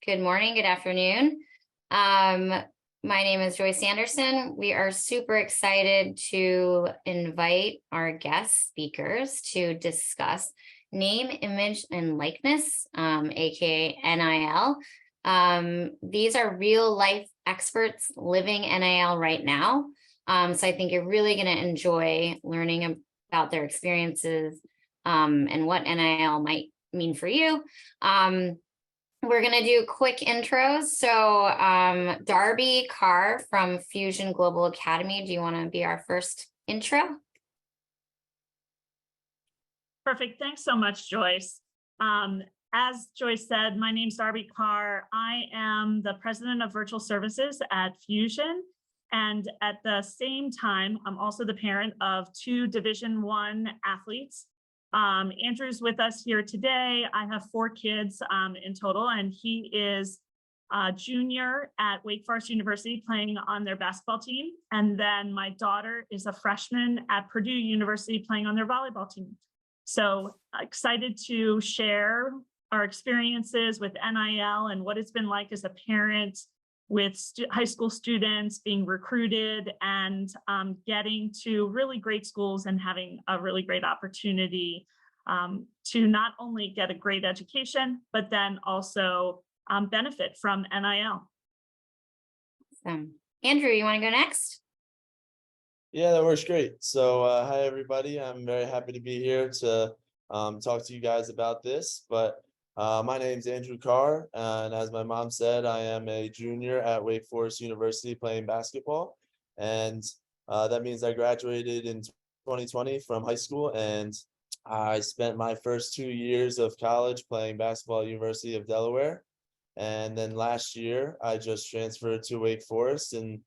Good morning, good afternoon. My name is Joyce Anderson. We are super excited to invite our guest speakers to discuss name, image, and likeness, aka NIL. These are real life experts living NIL right now. So I think you're really going to enjoy learning about their experiences and what NIL might mean for you. We're going to do quick intros. So Darby Carr from Fusion Global Academy, do you want to be our first intro? Perfect. Thanks so much, Joyce. As Joyce said, my name's Darby Carr. I am the president of virtual services at Fusion. And at the same time, I'm also the parent of two Division I athletes. Andrew's with us here today. I have 4 kids in total, and he is a junior at Wake Forest University playing on their basketball team. And then my daughter is a freshman at Purdue University playing on their volleyball team. So excited to share our experiences with NIL and what it's been like as a parent with high school students being recruited and getting to really great schools and having a really great opportunity to not only get a great education, but then also benefit from NIL. Awesome. Andrew, you want to go next? Yeah, that works great. So hi, everybody. I'm very happy to be here to talk to you guys about this. But my name's Andrew Carr, and as my mom said, I am a junior at Wake Forest University playing basketball. And that means I graduated in 2020 from high school, and I spent my first 2 years of college playing basketball at University of Delaware. And then last year, I just transferred to Wake Forest and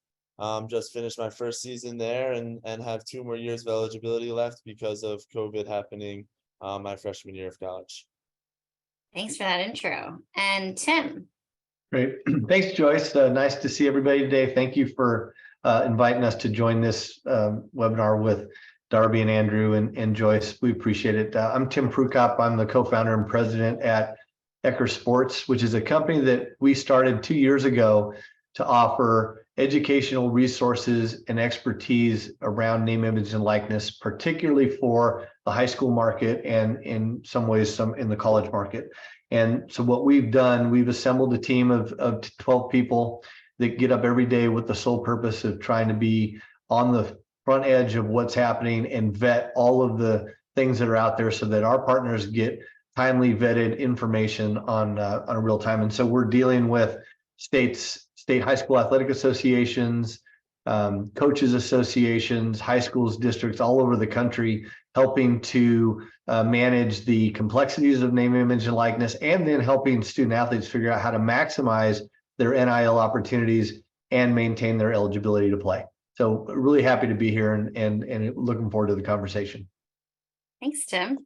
just finished my first season there and have 2 more years of eligibility left because of COVID happening my freshman year of college. Thanks for that intro. And Tim. Great. Thanks, Joyce. Nice to see everybody today. Thank you for inviting us to join this webinar with Darby and Andrew and Joyce. We appreciate it. I'm Tim Prukop. I'm the co-founder and president at Eccker Sports, which is a company that we started 2 years ago to offer educational resources and expertise around name, image, and likeness, particularly for the high school market and in some ways some in the college market. And so what we've done, we've assembled a team of 12 people that get up every day with the sole purpose of trying to be on the front edge of what's happening and vet all of the things that are out there so that our partners get timely vetted information on a real time. And so we're dealing with state high school athletic associations, coaches associations, high schools, districts all over the country, helping to manage the complexities of name, image, and likeness, and then helping student athletes figure out how to maximize their NIL opportunities and maintain their eligibility to play. So really happy to be here and looking forward to the conversation. Thanks, Tim.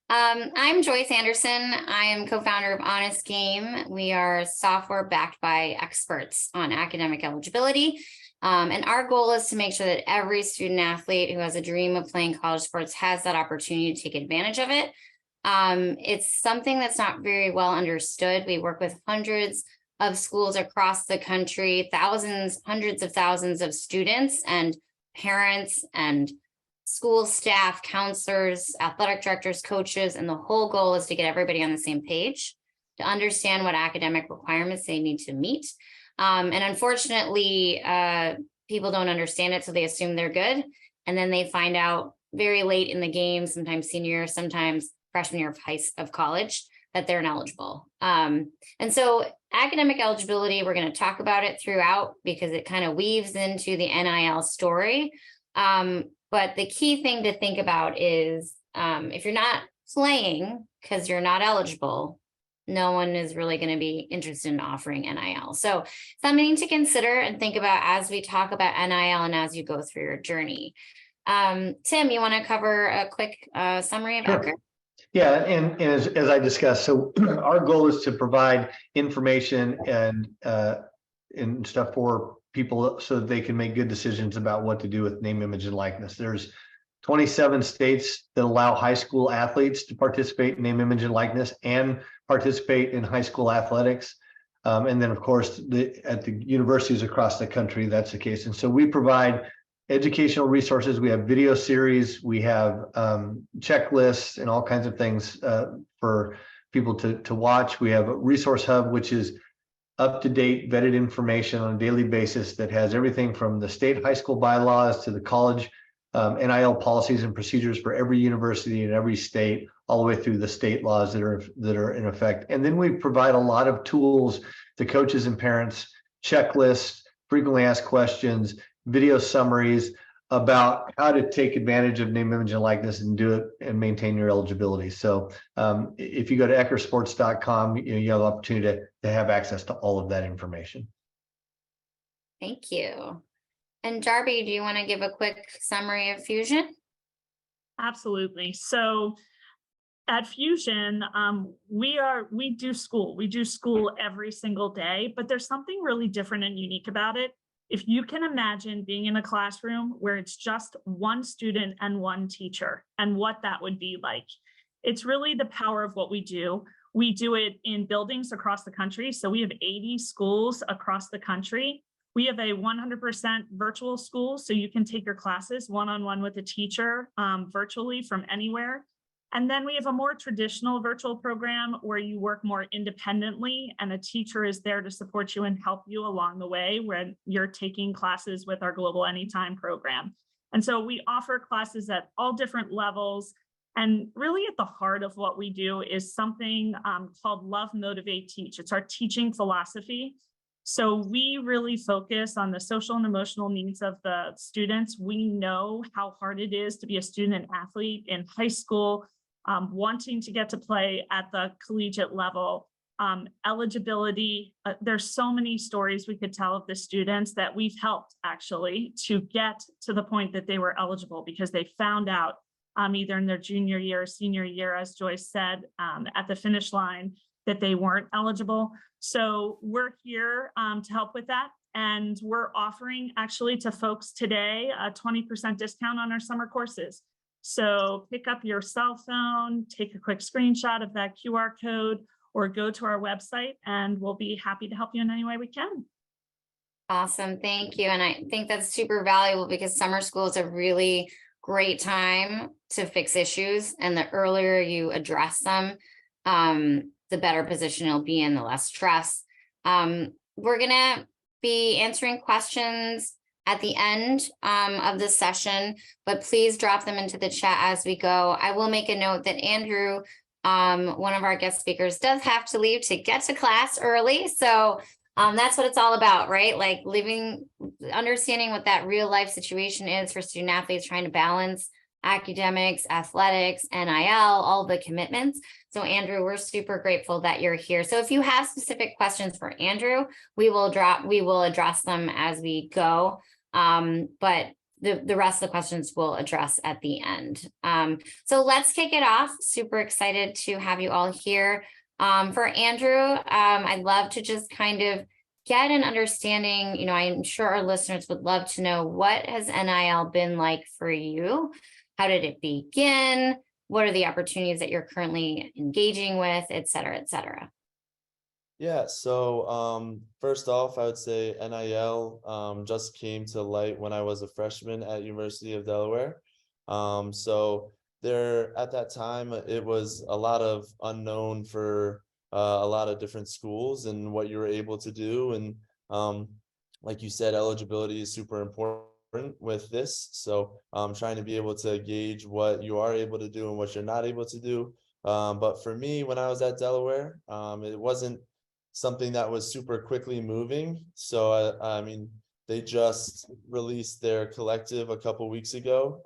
I'm Joyce Anderson. I am co-founder of Honest Game. We are software backed by experts on academic eligibility. And our goal is to make sure that every student athlete who has a dream of playing college sports has that opportunity to take advantage of it. It's something that's not very well understood. We work with hundreds of schools across the country, thousands, hundreds of thousands of students and parents and school staff, counselors, athletic directors, coaches, and the whole goal is to get everybody on the same page to understand what academic requirements they need to meet. And unfortunately, people don't understand it, so they assume they're good. And then they find out very late in the game, sometimes senior year, sometimes freshman year of college, that they're ineligible. And so academic eligibility, we're going to talk about it throughout because it kind of weaves into the NIL story. But the key thing to think about is if you're not playing because you're not eligible, no one is really going to be interested in offering NIL. So something to consider and think about as we talk about NIL and as you go through your journey. Tim, you want to cover a quick summary of Eccker? Yeah, and as I discussed, so our goal is to provide information and stuff for people so that they can make good decisions about what to do with name, image, and likeness. There's 27 states that allow high school athletes to participate in name, image, and likeness and participate in high school athletics. And then, of course, at the universities across the country, that's the case. And so we provide educational resources. We have video series, we have checklists and all kinds of things for people to watch. We have a resource hub, which is up-to-date vetted information on a daily basis that has everything from the state high school bylaws to the college NIL policies and procedures for every university in every state, all the way through the state laws that are in effect. And then we provide a lot of tools to coaches and parents, checklists, frequently asked questions, video summaries about how to take advantage of name, image, and likeness and do it and maintain your eligibility. So if you go to eckersports.com, you have the opportunity to have access to all of that information. Thank you. And Darby, do you want to give a quick summary of Fusion? Absolutely. So at Fusion, we do school every single day, but there's something really different and unique about it. If you can imagine being in a classroom where it's just one student and one teacher and what that would be like, it's really the power of what we do. We do it in buildings across the country. So we have 80 schools across the country. We have a 100% virtual school, so you can take your classes one-on-one with a teacher virtually from anywhere. And then we have a more traditional virtual program where you work more independently and a teacher is there to support you and help you along the way when you're taking classes with our Global Anytime program. And so we offer classes at all different levels. And really at the heart of what we do is something called Love, Motivate, Teach. It's our teaching philosophy. So we really focus on the social and emotional needs of the students. We know how hard it is to be a student and athlete in high school, wanting to get to play at the collegiate level, eligibility. There's so many stories we could tell of the students that we've helped actually to get to the point that they were eligible because they found out either in their junior year or senior year, as Joyce said, at the finish line, that they weren't eligible. So we're here to help with that. And we're offering actually to folks today a 20% discount on our summer courses. So pick up your cell phone, take a quick screenshot of that QR code, or go to our website and we'll be happy to help you in any way we can. Awesome. Thank you. And I think that's super valuable because summer school is a really great time to fix issues. And the earlier you address them, the better position you'll be in, the less stress. We're going to be answering questions at the end of the session, but please drop them into the chat as we go. I will make a note that Andrew, one of our guest speakers, does have to leave to get to class early. So that's what it's all about, right? Like understanding what that real life situation is for student athletes trying to balance academics, athletics, NIL, all the commitments. So Andrew, we're super grateful that you're here. So if you have specific questions for Andrew, we will address them as we go. But the rest of the questions we'll address at the end. So let's kick it off. Super excited to have you all here. For Andrew, I'd love to just kind of get an understanding. I'm sure our listeners would love to know, what has NIL been like for you? How did it begin? What are the opportunities that you're currently engaging with, et cetera, et cetera? Yeah, so first off, I would say NIL just came to light when I was a freshman at University of Delaware. So there at that time, it was a lot of unknown for a lot of different schools and what you were able to do. And like you said, eligibility is super important with this. So trying to be able to gauge what you are able to do and what you're not able to do. But for me, when I was at Delaware, it wasn't something that was super quickly moving. So I mean, they just released their collective a couple weeks ago.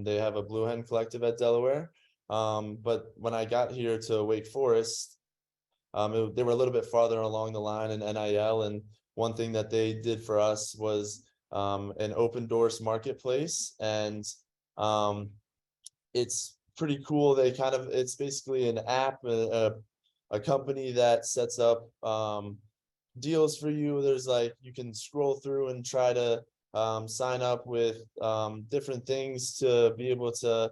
They have a Blue Hen collective at Delaware. But when I got here to Wake Forest, they were a little bit farther along the line in NIL. And one thing that they did for us was an open doors marketplace. And it's pretty cool. It's basically an app, a company that sets up deals for you. There's you can scroll through and try to sign up with different things to be able to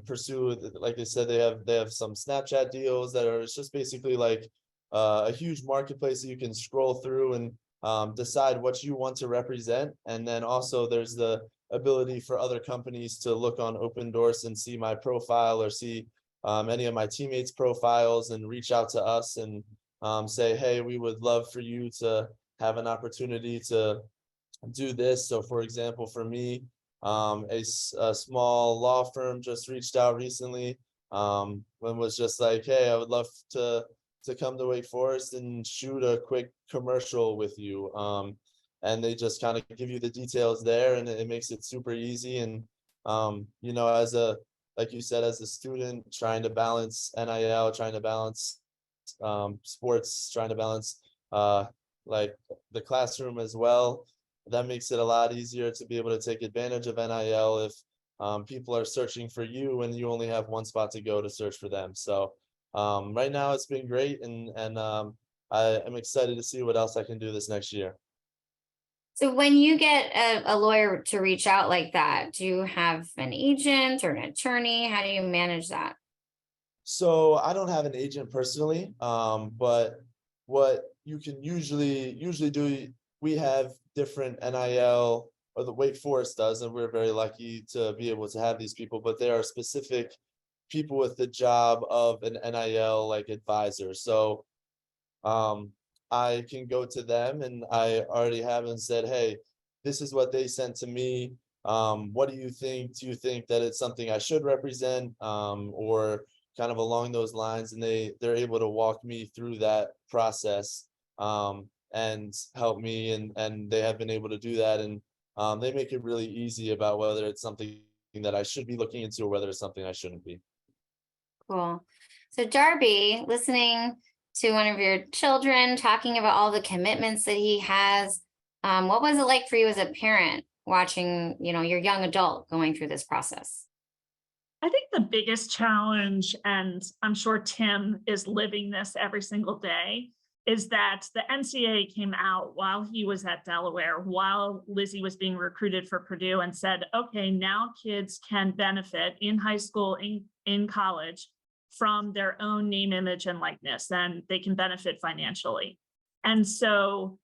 pursue. Like they said, they have some Snapchat deals that are, it's just basically like a huge marketplace that you can scroll through and decide what you want to represent. And then also there's the ability for other companies to look on Open Doors and see my profile or see any of my teammates' profiles and reach out to us and say, hey, we would love for you to have an opportunity to do this. So for example, for me, a small law firm just reached out recently and was just like, hey, I would love to come to Wake Forest and shoot a quick commercial with you. And they just kind of give you the details there, and it makes it super easy. And you know, like you said, as a student trying to balance NIL, trying to balance sports, trying to balance like the classroom as well, that makes it a lot easier to be able to take advantage of NIL if people are searching for you and you only have one spot to go to search for them. So right now it's been great, and I am excited to see what else I can do this next year. So when you get a lawyer to reach out like that, do you have an agent or an attorney? How do you manage that? So I don't have an agent personally, but what you can usually do, we have different NIL, or the Wake Forest does, and we're very lucky to be able to have these people, but there are specific people with the job of an NIL like advisor. So I can go to them, and I already have and said, hey, this is what they sent to me. What do you think? Do you think that it's something I should represent, or kind of along those lines? And they're able to walk me through that process and help me, and they have been able to do that. And they make it really easy about whether it's something that I should be looking into or whether it's something I shouldn't be. Cool. So Darby, listening to one of your children talking about all the commitments that he has, what was it like for you as a parent watching, you know, your young adult going through this process? I think the biggest challenge, and I'm sure Tim is living this every single day, is that the NCAA came out while he was at Delaware, while Lizzie was being recruited for Purdue, and said, okay, now kids can benefit in high school, in college, from their own name, image, and likeness, and they can benefit financially. And so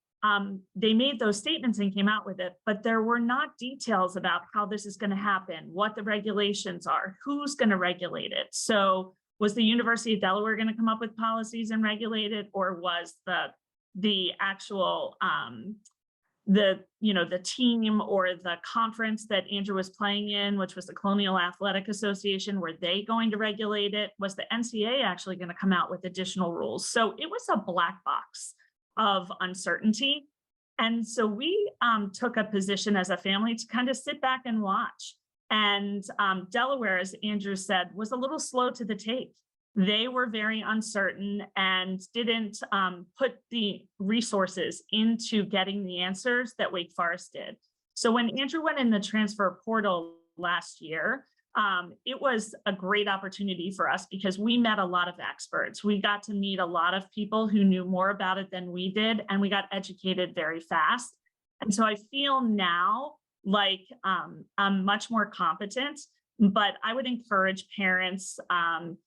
they made those statements and came out with it, but there were not details about how this is going to happen, what the regulations are, who's going to regulate it. So was the University of Delaware going to come up with policies and regulate it, or was the actual the team or the conference that Andrew was playing in, which was the Colonial Athletic Association, were they going to regulate it? Was the NCAA actually going to come out with additional rules? So it was a black box of uncertainty. And so we took a position as a family to kind of sit back and watch. And Delaware, as Andrew said, was a little slow to the tape. They were very uncertain and didn't put the resources into getting the answers that Wake Forest did. So when Andrew went in the transfer portal last year, it was a great opportunity for us because we met a lot of experts. We got to meet a lot of people who knew more about it than we did, and we got educated very fast. And so I feel now like I'm much more competent, but I would encourage parents,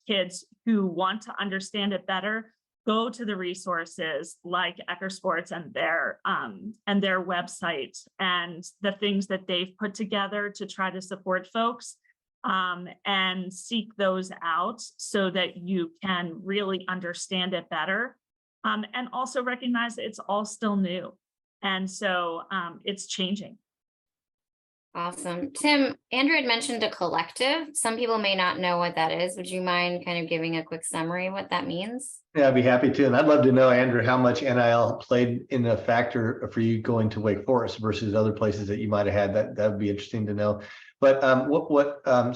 kids who want to understand it better, go to the resources like Eccker Sports and their website and the things that they've put together to try to support folks, and seek those out so that you can really understand it better, and also recognize that it's all still new. And so it's changing. Awesome. Tim, Andrew had mentioned a collective. Some people may not know what that is. Would you mind kind of giving a quick summary of what that means? Yeah, I'd be happy to. And I'd love to know, Andrew, how much NIL played in a factor for you going to Wake Forest versus other places that you might have had. That would be interesting to know. But what the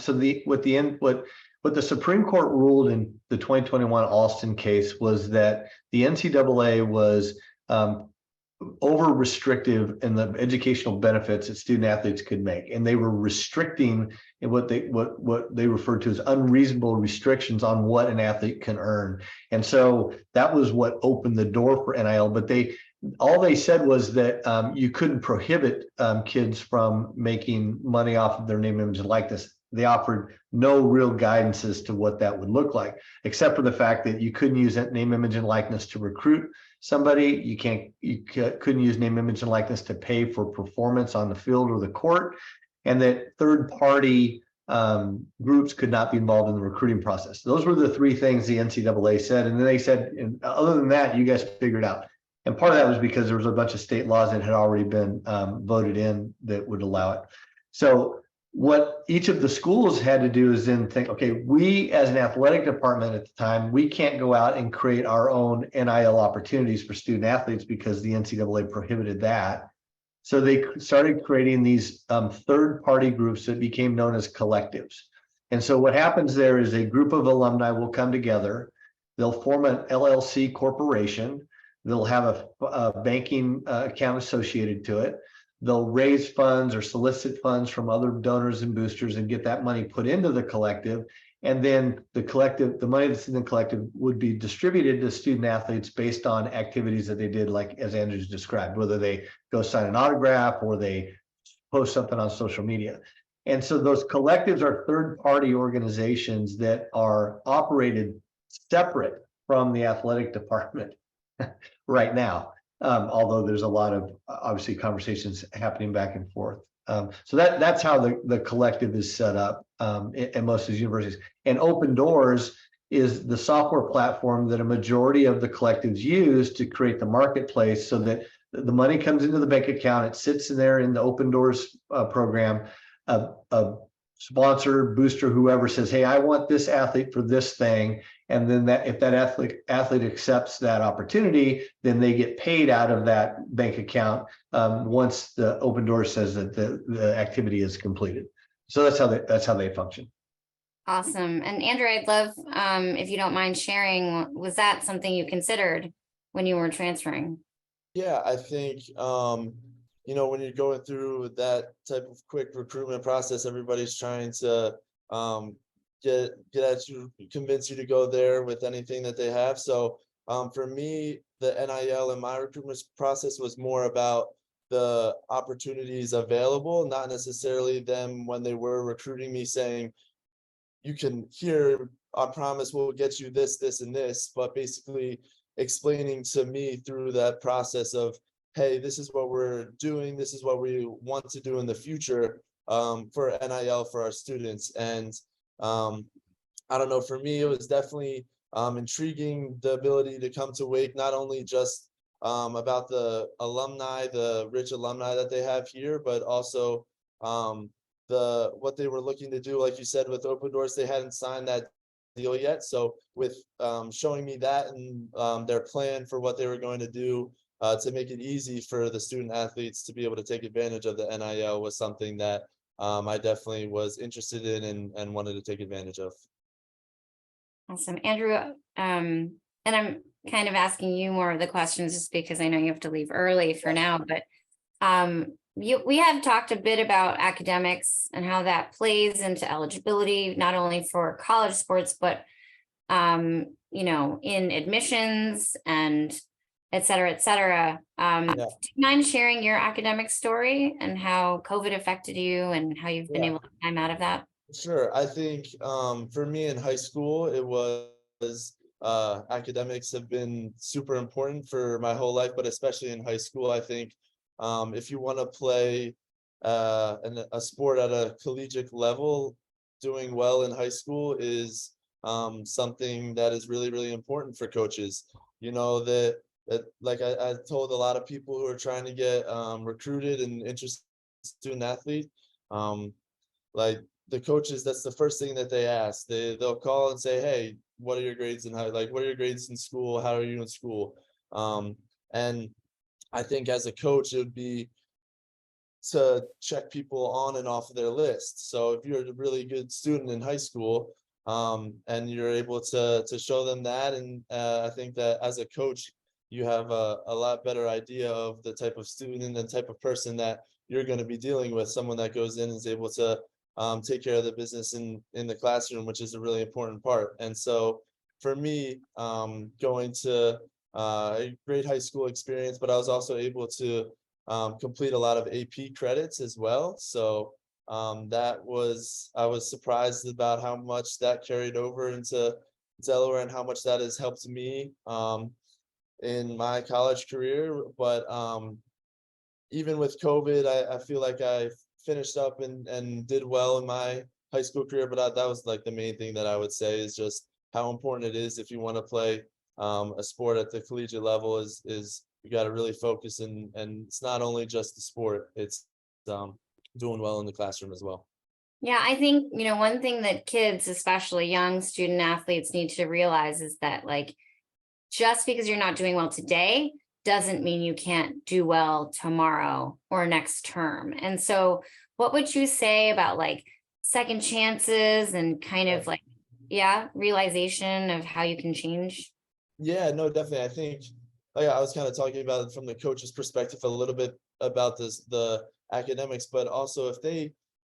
Supreme Court ruled in the 2021 Alston case was that the NCAA was over restrictive in the educational benefits that student athletes could make, and they were restricting what they referred to as unreasonable restrictions on what an athlete can earn. And so that was what opened the door for NIL. But all they said was that you couldn't prohibit kids from making money off of their name, image, and likeness. they offered no real guidance as to what that would look like, except for the fact that you couldn't use that name, image, and likeness to recruit somebody. You couldn't use name, image, and likeness to pay for performance on the field or the court, and that third-party groups could not be involved in the recruiting process. Those were the three things the NCAA said. And then they said, and other than that, you guys figure it out. And part of that was because there was a bunch of state laws that had already been voted in that would allow it. So what each of the schools had to do is then think, okay, we as an athletic department at the time, we can't go out and create our own NIL opportunities for student athletes because the NCAA prohibited that. So they started creating these third-party groups that became known as collectives. And so what happens there is a group of alumni will come together. They'll form an LLC corporation. They'll have a banking account associated to it. They'll raise funds or solicit funds from other donors and boosters and get that money put into the collective. And then the money that's in the collective would be distributed to student athletes based on activities that they did, like as Andrew's described, whether they go sign an autograph or they post something on social media. And so those collectives are third-party organizations that are operated separate from the athletic department right now. Although there's a lot of obviously conversations happening back and forth. So that's how the collective is set up in most of these universities. And Open Doors is the software platform that a majority of the collectives use to create the marketplace, so that the money comes into the bank account, it sits in there in the Open Doors program. A sponsor, booster, whoever says, hey, I want this athlete for this thing. And then if that athlete accepts that opportunity, then they get paid out of that bank account once the Open Doors says that the activity is completed. So that's how they function. Awesome. And Andrew, I'd love if you don't mind sharing, was that something you considered when you were transferring? Yeah, I think when you're going through that type of quick recruitment process, everybody's trying to get at you, convince you to go there with anything that they have. So for me, the NIL in my recruitment process was more about the opportunities available, not necessarily them when they were recruiting me saying, you can hear, I promise we'll get you this, this, and this, but basically explaining to me through that process of, hey, this is what we're doing, this is what we want to do in the future for NIL for our students. And I don't know, for me, it was definitely intriguing, the ability to come to Wake, not only just about the alumni, the rich alumni that they have here, but also what they were looking to do. Like you said, with Open Doors, they hadn't signed that deal yet. So with showing me that and their plan for what they were going to do to make it easy for the student athletes to be able to take advantage of the NIL was something that I definitely was interested in and wanted to take advantage of. Awesome. Andrew, and I'm kind of asking you more of the questions just because I know you have to leave early for now, but we have talked a bit about academics and how that plays into eligibility, not only for college sports, but in admissions and et cetera, et cetera. Do you mind sharing your academic story and how COVID affected you and how you've been able to climb out of that? Sure. I think for me in high school, it was academics have been super important for my whole life, but especially in high school. I think if you want to play a sport at a collegiate level, doing well in high school is something that is really, really important for coaches. That like I told a lot of people who are trying to get recruited and interested student athlete, like the coaches, that's the first thing that they ask. They'll call and say, hey, what are your grades in what are your grades in school? How are you in school? And I think as a coach, it would be to check people on and off of their list. So if you're a really good student in high school, and you're able to show them that, and I think that as a coach, you have a lot better idea of the type of student and the type of person that you're going to be dealing with, someone that goes in and is able to take care of the business in the classroom, which is a really important part. And so for me, going to a great high school experience, but I was also able to complete a lot of AP credits as well. So I was surprised about how much that carried over into Delaware and how much that has helped me in my college career. But even with COVID, I feel like I finished up and did well in my high school career. But that was like the main thing that I would say is just how important it is if you want to play a sport at the collegiate level is you got to really focus and it's not only just the sport, it's doing well in the classroom as well. Yeah, I think, one thing that kids, especially young student athletes, need to realize is that, like, just because you're not doing well today doesn't mean you can't do well tomorrow or next term. And so what would you say about like second chances and kind of like, realization of how you can change? Yeah, no, definitely. I think like I was kind of talking about it from the coach's perspective a little bit about the academics, but also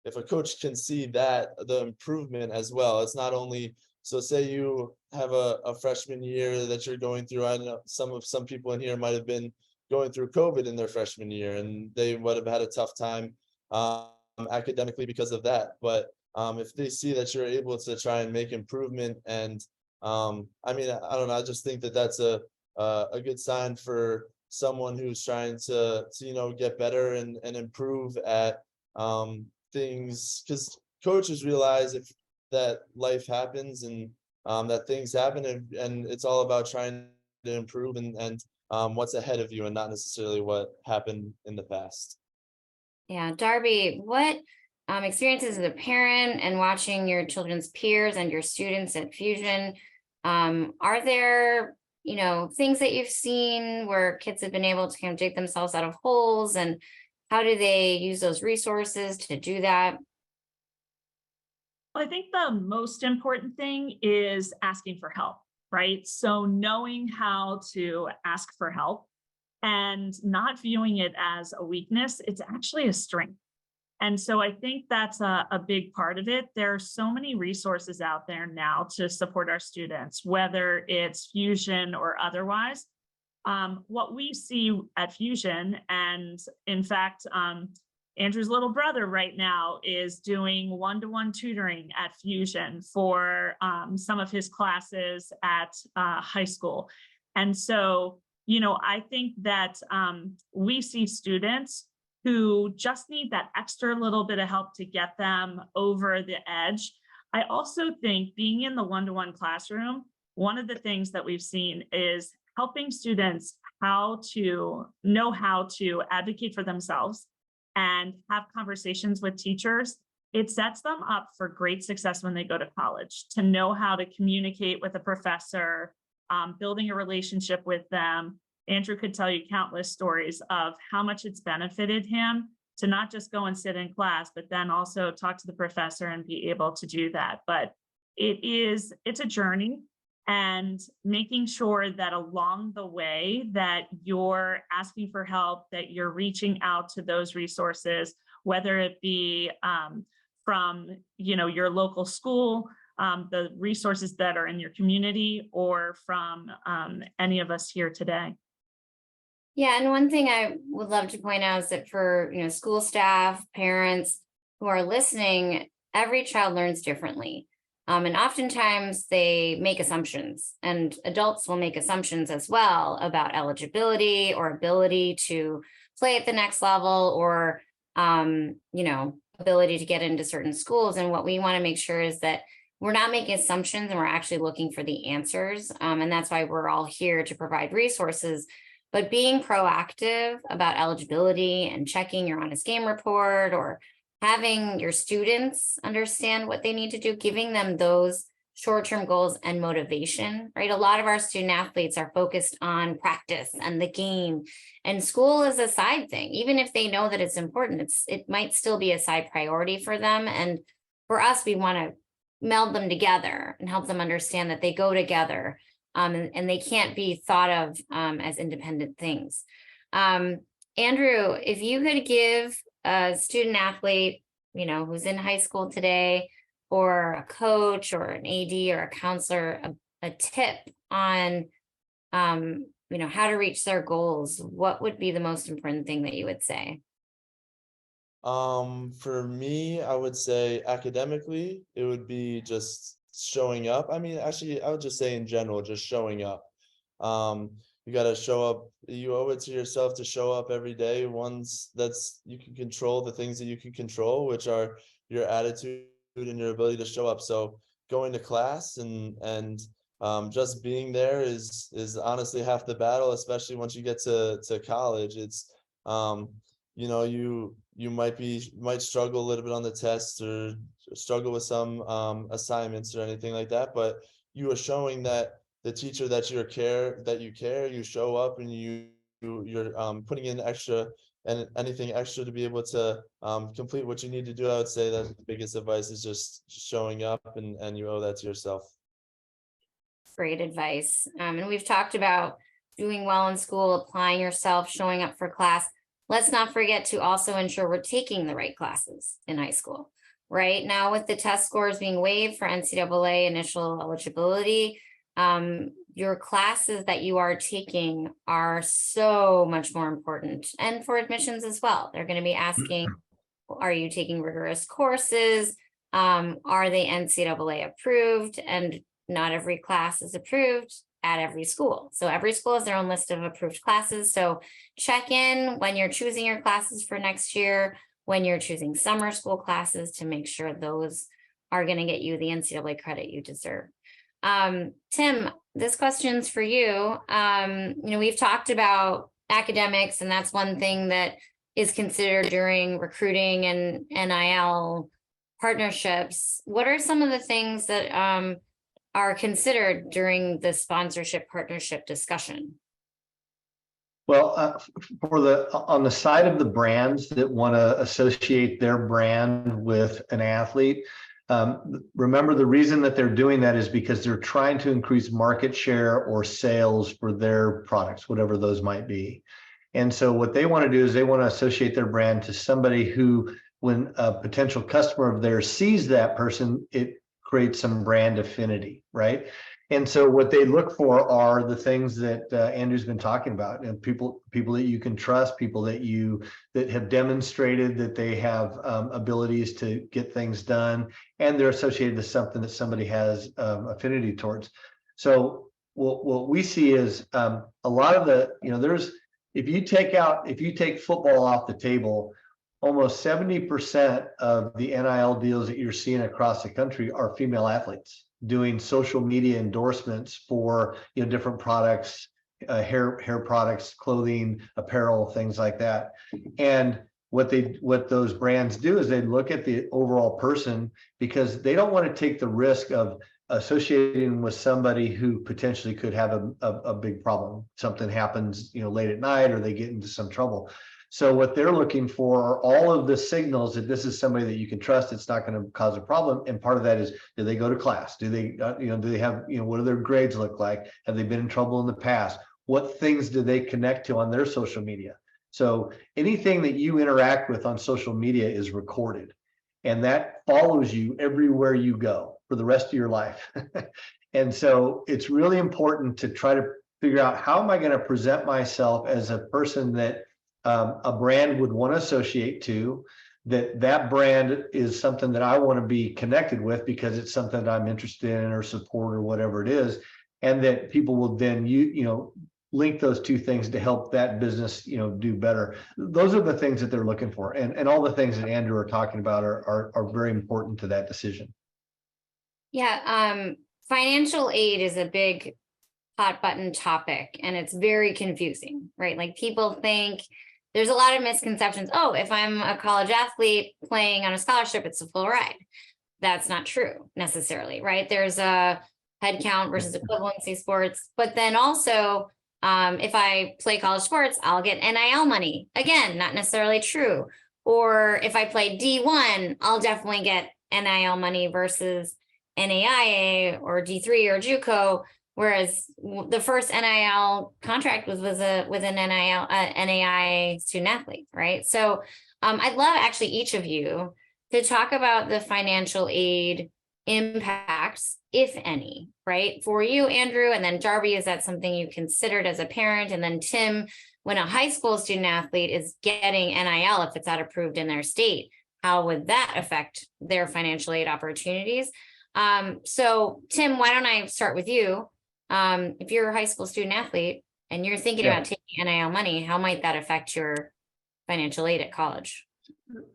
if a coach can see that the improvement as well, it's not only, so say you have a freshman year that you're going through. I know some people in here might have been going through COVID in their freshman year and they would have had a tough time academically because of that. But if they see that you're able to try and make improvement and I mean, I don't know, I just think that that's a good sign for someone who's trying to get better and improve at things, because coaches realize that life happens and that things happen and it's all about trying to improve and what's ahead of you and not necessarily what happened in the past. Yeah, Darby, what experiences as a parent and watching your children's peers and your students at Fusion, are there, things that you've seen where kids have been able to kind of dig themselves out of holes, and how do they use those resources to do that? I think the most important thing is asking for help, right? So knowing how to ask for help and not viewing it as a weakness, it's actually a strength. And so I think that's a big part of it. There are so many resources out there now to support our students, whether it's Fusion or otherwise. What we see at Fusion, and in fact, Andrew's little brother right now is doing one-to-one tutoring at Fusion for some of his classes at high school. And so, I think that we see students who just need that extra little bit of help to get them over the edge. I also think being in the one-to-one classroom, one of the things that we've seen is helping students how to advocate for themselves and have conversations with teachers. It sets them up for great success when they go to college, to know how to communicate with a professor, building a relationship with them. Andrew could tell you countless stories of how much it's benefited him to not just go and sit in class, but then also talk to the professor and be able to do that. But it's a journey, and making sure that along the way that you're asking for help, that you're reaching out to those resources, whether it be from your local school, the resources that are in your community, or from any of us here today. Yeah, and one thing I would love to point out is that for, school staff, parents who are listening, every child learns differently. And oftentimes they make assumptions, and adults will make assumptions as well about eligibility or ability to play at the next level, or, ability to get into certain schools. And what we want to make sure is that we're not making assumptions and we're actually looking for the answers. And that's why we're all here to provide resources. But being proactive about eligibility and checking your honest game report, or having your students understand what they need to do, giving them those short-term goals and motivation, right? A lot of our student athletes are focused on practice and the game, and school is a side thing. Even if they know that it's important, it might still be a side priority for them. And for us, we want to meld them together and help them understand that they go together. And they can't be thought of as independent things. Andrew, if you could give a student athlete, who's in high school today, or a coach or an AD or a counselor, a tip on, how to reach their goals, what would be the most important thing that you would say? For me, I would say academically, it would be just showing up. I mean, actually, I would just say in general, just showing up. You got to show up. You owe it to yourself to show up every day. Ones that's you can control the things that you can control, which are your attitude and your ability to show up. So going to class and just being there is honestly half the battle, especially once you get to college. It's you know, you might struggle a little bit on the test or struggle with some assignments or anything like that, but you are showing that the teacher that you care, you show up and you're putting in extra and anything extra to be able to complete what you need to do. I would say that the biggest advice is just showing up and you owe that to yourself. Great advice. And we've talked about doing well in school, applying yourself, showing up for class. Let's not forget to also ensure we're taking the right classes in high school. Right now, with the test scores being waived for NCAA initial eligibility, your classes that you are taking are so much more important. And for admissions as well, they're going to be asking, are you taking rigorous courses? Are they NCAA approved? And not every class is approved at every school. So every school has their own list of approved classes. So check in when you're choosing your classes for next year, when you're choosing summer school classes, to make sure those are going to get you the NCAA credit you deserve. Tim, this question's for you. We've talked about academics, and that's one thing that is considered during recruiting and NIL partnerships. What are some of the things that are considered during the sponsorship partnership discussion? Well, on the side of the brands that want to associate their brand with an athlete, remember the reason that they're doing that is because they're trying to increase market share or sales for their products, whatever those might be. And so what they want to do is they want to associate their brand to somebody who, when a potential customer of theirs sees that person, it create some brand affinity, right? And so what they look for are the things that Andrew's been talking about, and people that you can trust, people that have demonstrated that they have abilities to get things done, and they're associated with something that somebody has affinity towards. So what we see is a lot of the, if you take football off the table, almost 70% of the NIL deals that you're seeing across the country are female athletes doing social media endorsements for different products, hair products, clothing, apparel, things like that. And what those brands do is they look at the overall person, because they don't want to take the risk of associating with somebody who potentially could have a big problem. Something happens, late at night, or they get into some trouble. So what they're looking for are all of the signals that this is somebody that you can trust. It's not going to cause a problem. And part of that is, do they go to class? Do they, do they have, what do their grades look like? Have they been in trouble in the past? What things do they connect to on their social media? So anything that you interact with on social media is recorded, and that follows you everywhere you go for the rest of your life. And so it's really important to try to figure out, how am I going to present myself as a person that a brand would want to associate to, that brand is something that I want to be connected with because it's something that I'm interested in or support or whatever it is, and that people will then link those two things to help that business do better. Those are the things that they're looking for, and all the things that Andrew are talking about are very important to that decision. Yeah, financial aid is a big hot button topic, and it's very confusing, right? Like, people think, there's a lot of misconceptions. Oh, if I'm a college athlete playing on a scholarship, it's a full ride. That's not true necessarily, right? There's a head count versus equivalency sports. But then also, if I play college sports, I'll get NIL money. Again, not necessarily true. Or if I play D1, I'll definitely get NIL money versus NAIA or D3 or JUCO. Whereas the first NIL contract was with an NAIA student athlete, right? So I'd love actually each of you to talk about the financial aid impacts, if any, right? For you, Andrew, and then Darby, is that something you considered as a parent? And then Tim, when a high school student athlete is getting NIL, if it's not approved in their state, how would that affect their financial aid opportunities? So Tim, why don't I start with you? If you're a high school student athlete and you're thinking about taking NIL money, how might that affect your financial aid at college?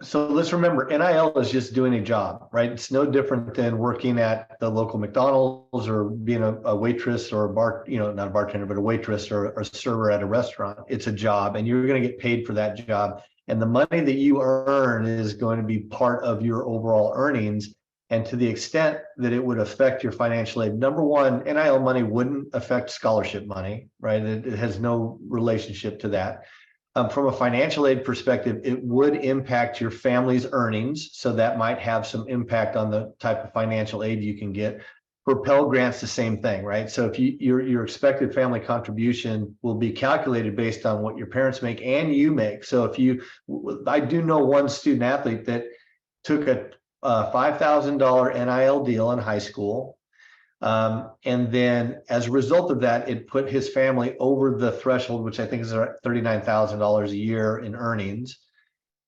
So let's remember, NIL is just doing a job, right? It's no different than working at the local McDonald's or being a waitress or a bar, not a bartender, but a waitress or a server at a restaurant. It's a job and you're going to get paid for that job. And the money that you earn is going to be part of your overall earnings. And to the extent that it would affect your financial aid, number one, NIL money wouldn't affect scholarship money, right? It has no relationship to that. From a financial aid perspective, it would impact your family's earnings. So that might have some impact on the type of financial aid you can get. For Pell Grants, the same thing, right? So if your expected family contribution will be calculated based on what your parents make and you make. So I do know one student athlete that took a $5,000 NIL deal in high school. And then as a result of that, it put his family over the threshold, which I think is $39,000 a year in earnings.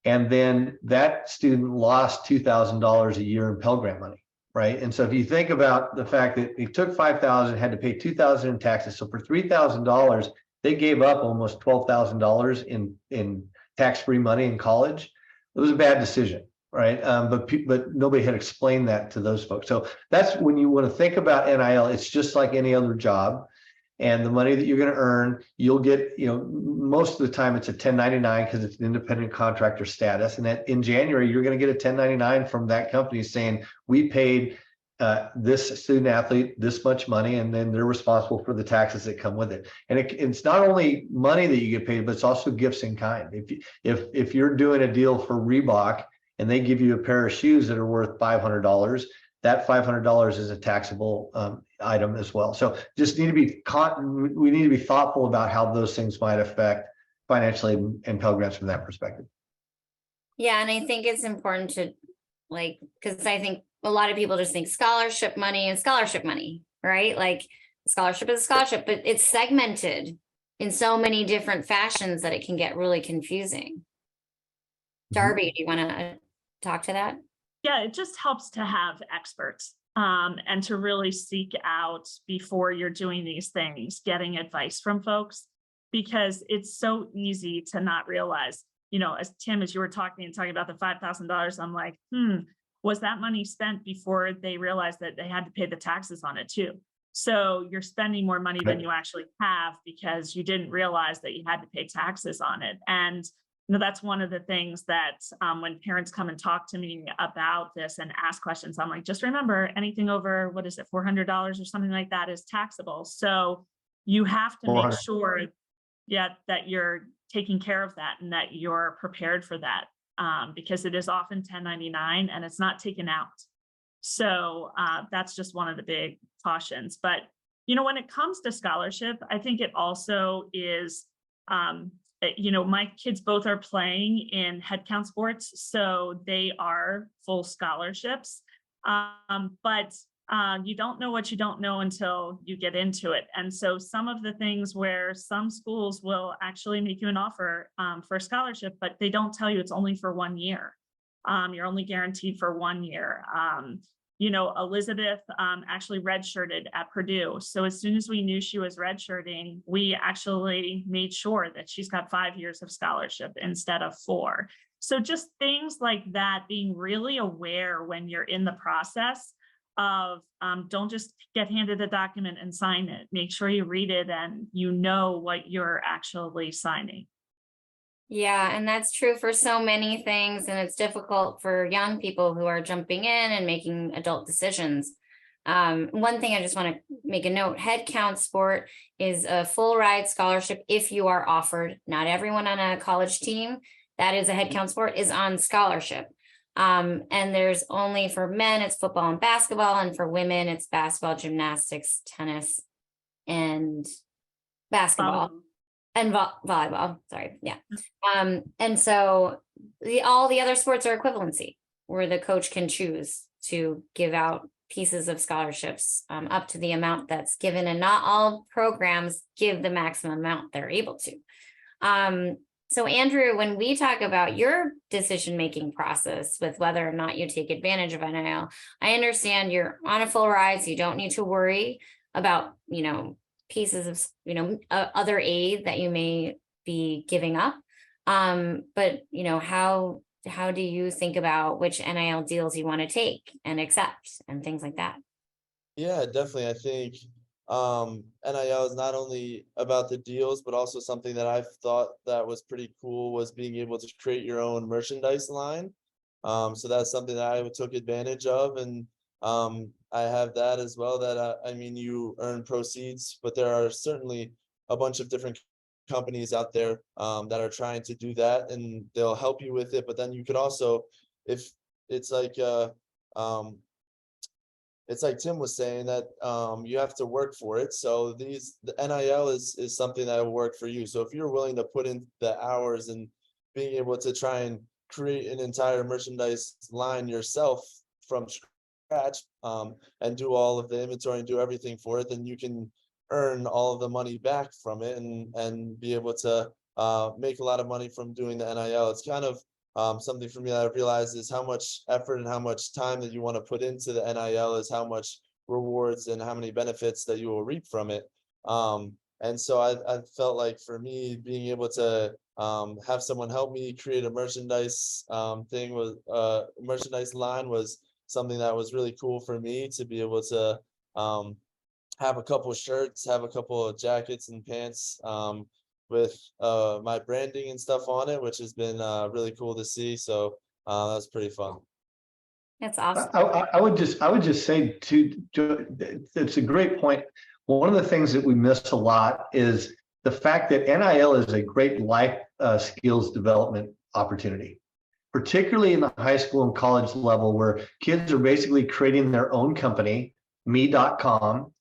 And then that student lost $2,000 a year in Pell Grant money, right? And so if you think about the fact that he took $5,000, had to pay $2,000 in taxes. So for $3,000, they gave up almost $12,000 in tax-free money in college. It was a bad decision. Right. But nobody had explained that to those folks. So that's when you want to think about NIL, it's just like any other job. And the money that you're going to earn, you'll get, most of the time it's a 1099 because it's an independent contractor status. And that in January, you're going to get a 1099 from that company saying, we paid this student athlete this much money, and then they're responsible for the taxes that come with it. And it's not only money that you get paid, but it's also gifts in kind. If you're doing a deal for Reebok, and they give you a pair of shoes that are worth $500, that $500 is a taxable item as well. So just we need to be thoughtful about how those things might affect financially and Pell Grants from that perspective. Yeah, and I think it's important to because I think a lot of people just think scholarship money and scholarship money, right? Like scholarship is a scholarship, but it's segmented in so many different fashions that it can get really confusing. Darby, do you want to talk to that? Yeah, it just helps to have experts and to really seek out before you're doing these things, getting advice from folks, because it's so easy to not realize, as Tim, as you were talking about the $5,000, I'm like, was that money spent before they realized that they had to pay the taxes on it too? So you're spending more money than you actually have because you didn't realize that you had to pay taxes on it. And that's one of the things that when parents come and talk to me about this and ask questions, I'm like, just remember, anything over, $400 or something like that is taxable. So you have to make sure that you're taking care of that and that you're prepared for that because it is often 1099 and it's not taken out. So that's just one of the big cautions. But, when it comes to scholarship, I think it also is my kids both are playing in head count sports, so they are full scholarships. But you don't know what you don't know until you get into it. And so some of the things where some schools will actually make you an offer for a scholarship, but they don't tell you it's only for 1 year. You're only guaranteed for 1 year. Elizabeth actually redshirted at Purdue. So as soon as we knew she was redshirting, we actually made sure that she's got 5 years of scholarship instead of 4. So just things like that, being really aware when you're in the process of don't just get handed a document and sign it. Make sure you read it and you know what you're actually signing. Yeah, and that's true for so many things. And it's difficult for young people who are jumping in and making adult decisions. One thing I just want to make a note, head count sport is a full ride scholarship if you are offered. Not everyone on a college team that is a head count sport is on scholarship. And there's only for men, it's football and basketball. And for women, it's basketball, gymnastics, tennis, and basketball. And volleyball, sorry, yeah. And so all the other sports are equivalency, where the coach can choose to give out pieces of scholarships up to the amount that's given, and not all programs give the maximum amount they're able to. So Andrew, when we talk about your decision-making process with whether or not you take advantage of NIL, I understand you're on a full ride, so you don't need to worry about, pieces of, other aid that you may be giving up. But, how do you think about which NIL deals you want to take and accept and things like that? Yeah, definitely. I think NIL is not only about the deals, but also something that I've thought that was pretty cool was being able to create your own merchandise line. So that's something that I took advantage of, and I have that as well. That I mean, you earn proceeds, but there are certainly a bunch of different companies out there that are trying to do that, and they'll help you with it. But then you could also, if it's like it's like Tim was saying that you have to work for it. So the NIL is something that will work for you. So if you're willing to put in the hours and being able to try and create an entire merchandise line yourself from scratch and do all of the inventory and do everything for it, then you can earn all of the money back from it and be able to make a lot of money from doing the NIL. It's kind of something for me that I've realized is how much effort and how much time that you want to put into the NIL is how much rewards and how many benefits that you will reap from it. And so I felt like for me, being able to have someone help me create a merchandise thing was merchandise line was something that was really cool for me to be able to have a couple of shirts, have a couple of jackets and pants with my branding and stuff on it, which has been really cool to see. So that was pretty fun. That's awesome. I would just say it's a great point. One of the things that we miss a lot is the fact that NIL is a great life skills development opportunity, particularly in the high school and college level, where kids are basically creating their own company, me.com.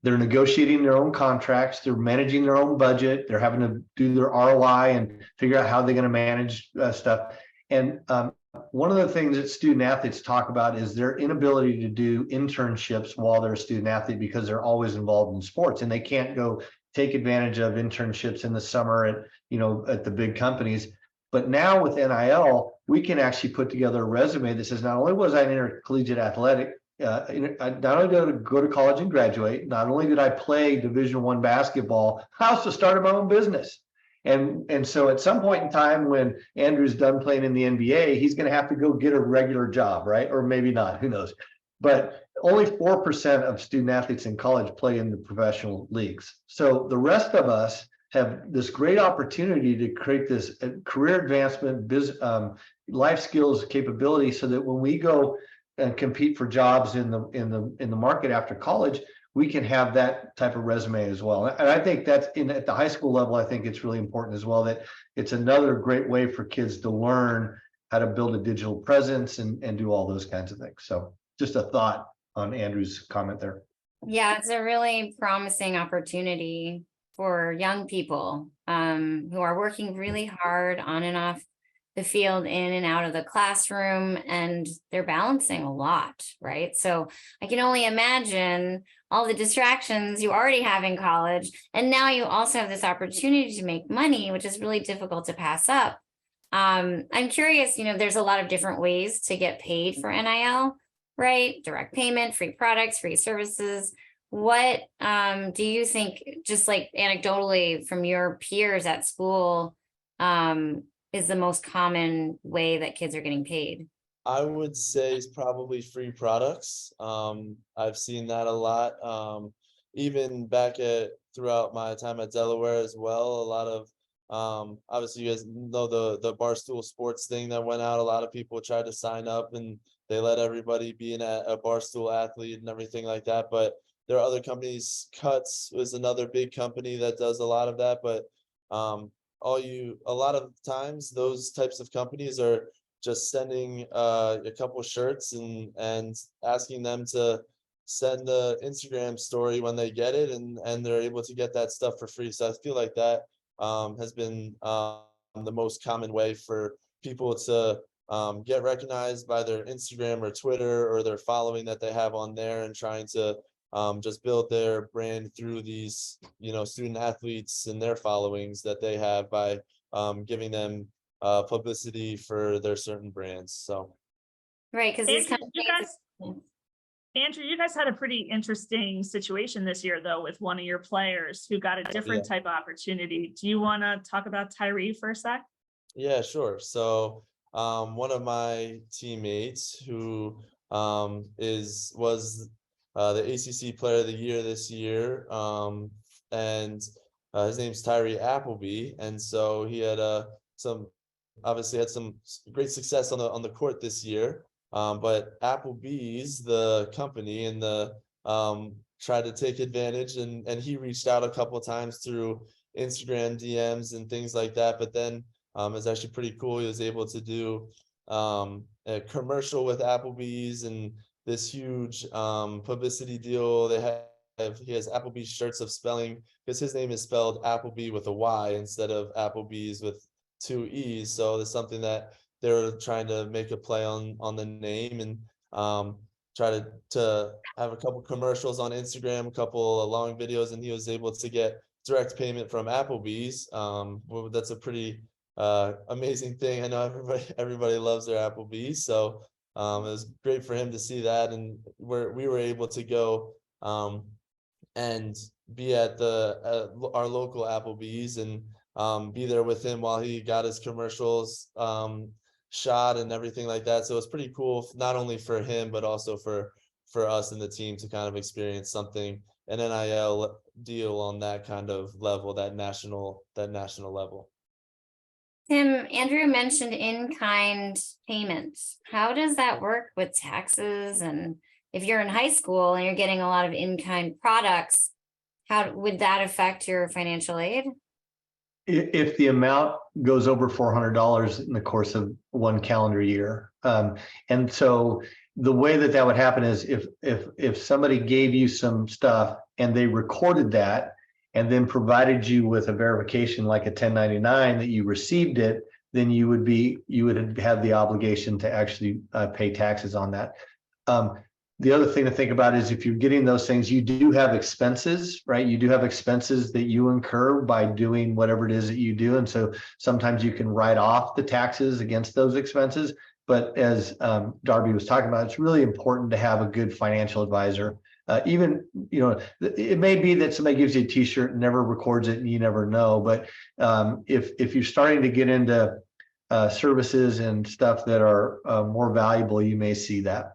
They're negotiating their own contracts. They're managing their own budget. They're having to do their ROI and figure out how they're going to manage stuff. And one of the things that student athletes talk about is their inability to do internships while they're a student athlete because they're always involved in sports, and they can't go take advantage of internships in the summer at the big companies. But now with NIL, we can actually put together a resume that says, not only was I an intercollegiate athletic, not only did I go to college and graduate, not only did I play Division I basketball, I also started my own business. And so at some point in time, when Andrew's done playing in the NBA, he's going to have to go get a regular job, right? Or maybe not, who knows? But only 4% of student athletes in college play in the professional leagues. So the rest of us have this great opportunity to create this career advancement, life skills capability, so that when we go and compete for jobs in the market after college, we can have that type of resume as well. And I think that's at the high school level, I think it's really important as well, that it's another great way for kids to learn how to build a digital presence and do all those kinds of things. So just a thought on Andrew's comment there. Yeah, it's a really promising opportunity for young people who are working really hard on and off the field, in and out of the classroom, and they're balancing a lot, right? So I can only imagine all the distractions you already have in college, and now you also have this opportunity to make money, which is really difficult to pass up. I'm curious, there's a lot of different ways to get paid for NIL, right? Direct payment, free products, free services. What do you think, just like anecdotally from your peers at school, is the most common way that kids are getting paid? I would say is probably free products. I've seen that a lot. Even back throughout my time at Delaware as well. A lot of obviously you guys know the Barstool Sports thing that went out. A lot of people tried to sign up and they let everybody be a Barstool athlete and everything like that. But there are other companies. Cuts was another big company that does a lot of that. But a lot of times those types of companies are just sending a couple shirts and asking them to send the Instagram story when they get it, and they're able to get that stuff for free. So I feel like that has been the most common way for people to get recognized by their Instagram or Twitter or their following that they have on there, and trying to just build their brand through these, student athletes and their followings that they have by giving them publicity for their certain brands. So. Right, because these Andrew, you guys had a pretty interesting situation this year, though, with one of your players who got a different type of opportunity. Do you want to talk about Tyree for a sec? Yeah, sure. So one of my teammates who was the ACC Player of the Year this year, and his name's Tyree Appleby, and so he had some great success on the court this year. But Applebee's, the company, and tried to take advantage, and he reached out a couple of times through Instagram DMs and things like that. But then it's actually pretty cool. He was able to do a commercial with Applebee's and this huge publicity deal. He has Applebee's shirts of spelling, because his name is spelled Appleby with a Y instead of Applebee's with 2 E's. So it's something that they're trying to make a play on the name, and try to have a couple commercials on Instagram, a couple of long videos, and he was able to get direct payment from Applebee's. Well, that's a pretty amazing thing. I know everybody loves their Applebee's, so it was great for him to see that, and we were able to go and be at our local Applebee's and be there with him while he got his commercials shot and everything like that. So it's pretty cool, not only for him but also for us and the team to kind of experience something, an NIL deal on that kind of level, that national level. Tim, Andrew mentioned in-kind payments. How does that work with taxes? And if you're in high school and you're getting a lot of in-kind products, how would that affect your financial aid? If the amount goes over $400 in the course of one calendar year. And so the way that would happen is if somebody gave you some stuff and they recorded that and then provided you with a verification like a 1099 that you received it, then you would have the obligation to actually pay taxes on that. The other thing to think about is if you're getting those things, you do have expenses, right? You do have expenses that you incur by doing whatever it is that you do. And so sometimes you can write off the taxes against those expenses. But as Darby was talking about, it's really important to have a good financial advisor. Even, it may be that somebody gives you a t-shirt and never records it and you never know. But if you're starting to get into services and stuff that are more valuable, you may see that.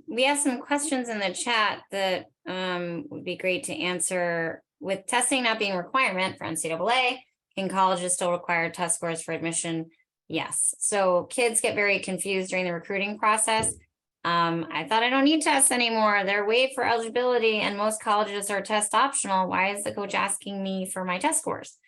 We have some questions in the chat that would be great to answer. With testing not being a requirement for NCAA, can colleges still require test scores for admission? Yes. So kids get very confused during the recruiting process. I thought I don't need tests anymore. They're waived for eligibility and most colleges are test optional. Why is the coach asking me for my test scores?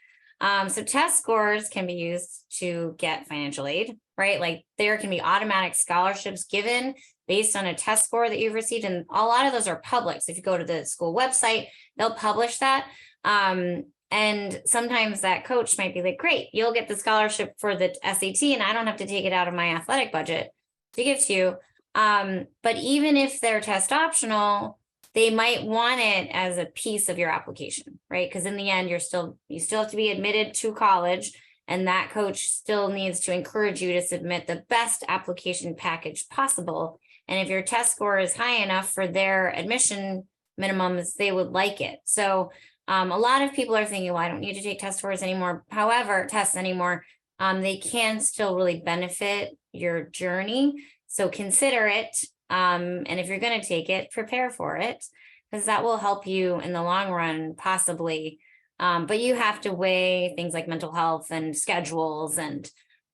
So test scores can be used to get financial aid, right? Like there can be automatic scholarships given based on a test score that you've received. And a lot of those are public. So if you go to the school website, they'll publish that. And sometimes that coach might be like, great, you'll get the scholarship for the SAT and I don't have to take it out of my athletic budget to give to you. But even if they're test optional, they might want it as a piece of your application, right? Because in the end, you still have to be admitted to college, and that coach still needs to encourage you to submit the best application package possible. And if your test score is high enough for their admission minimums, they would like it. So a lot of people are thinking, well, I don't need to take test scores anymore. However, tests anymore, they can still really benefit your journey. So consider it. And if you're going to take it, prepare for it, because that will help you in the long run, possibly. But you have to weigh things like mental health and schedules and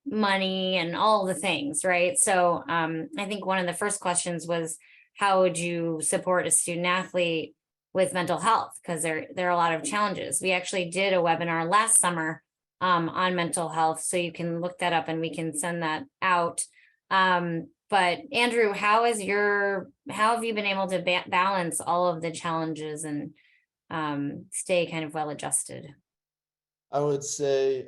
money and all the things, right? So I think one of the first questions was, how would you support a student athlete with mental health? Because there are a lot of challenges. We actually did a webinar last summer on mental health, so you can look that up and we can send that out. But Andrew, how have you been able to balance all of the challenges and stay kind of well adjusted? I would say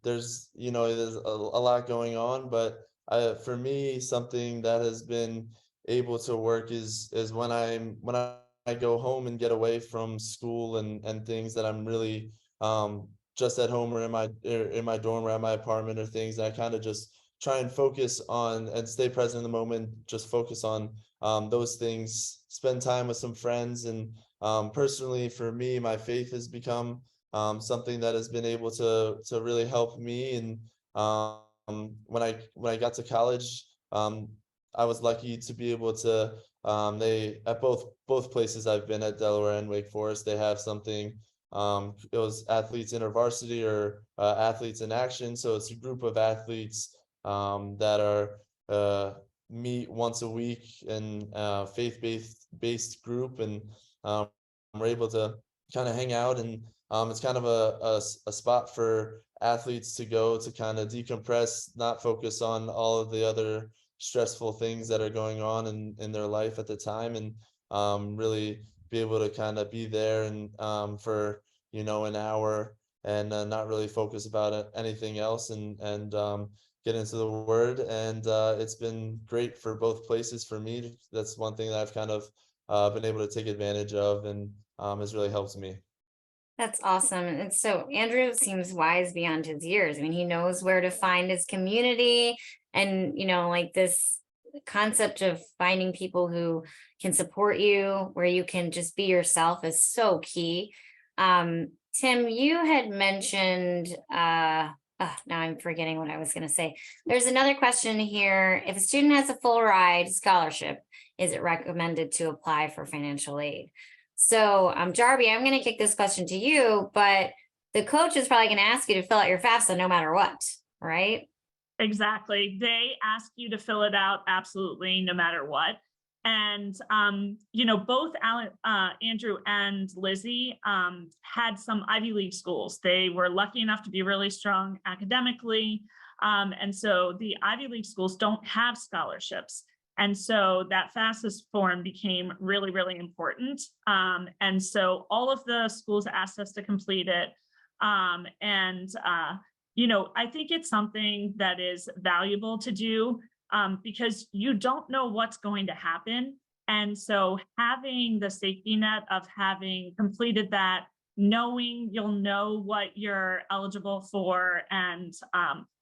there's there's a lot going on, but for me something that has been able to work is when I go home and get away from school and things that I'm really just at home or in my dorm or at my apartment or things. I kind of just try and focus on and stay present in the moment, just focus on those things, spend time with some friends. And personally for me, my faith has become something that has been able to really help me. And when I got to college, I was lucky to be able to they at both places I've been at, Delaware and Wake Forest, they have something. It was athletes InterVarsity or athletes in action. So it's a group of athletes that are meet once a week in faith-based group, and we're able to kind of hang out. And it's kind of a spot for athletes to go to kind of decompress, not focus on all of the other stressful things that are going on in their life at the time, and really be able to kind of be there and for an hour and not really focus about anything else, and get into the word. And it's been great for both places for me. That's one thing that I've kind of been able to take advantage of, and has really helped me. That's awesome. And so Andrew seems wise beyond his years. I mean, he knows where to find his community, and, like this concept of finding people who can support you, where you can just be yourself, is so key. Tim, you had mentioned, now I'm forgetting what I was going to say. There's another question here. If a student has a full ride scholarship, is it recommended to apply for financial aid? So, Darby, I'm going to kick this question to you, but the coach is probably going to ask you to fill out your FAFSA no matter what, right? Exactly. They ask you to fill it out absolutely no matter what. And, both Andrew and Lizzie had some Ivy League schools. They were lucky enough to be really strong academically. And so the Ivy League schools don't have scholarships. And so that FAFSA form became really, really important. And so all of the schools asked us to complete it. I think it's something that is valuable to do because you don't know what's going to happen. And so having the safety net of having completed that, knowing you'll know what you're eligible for and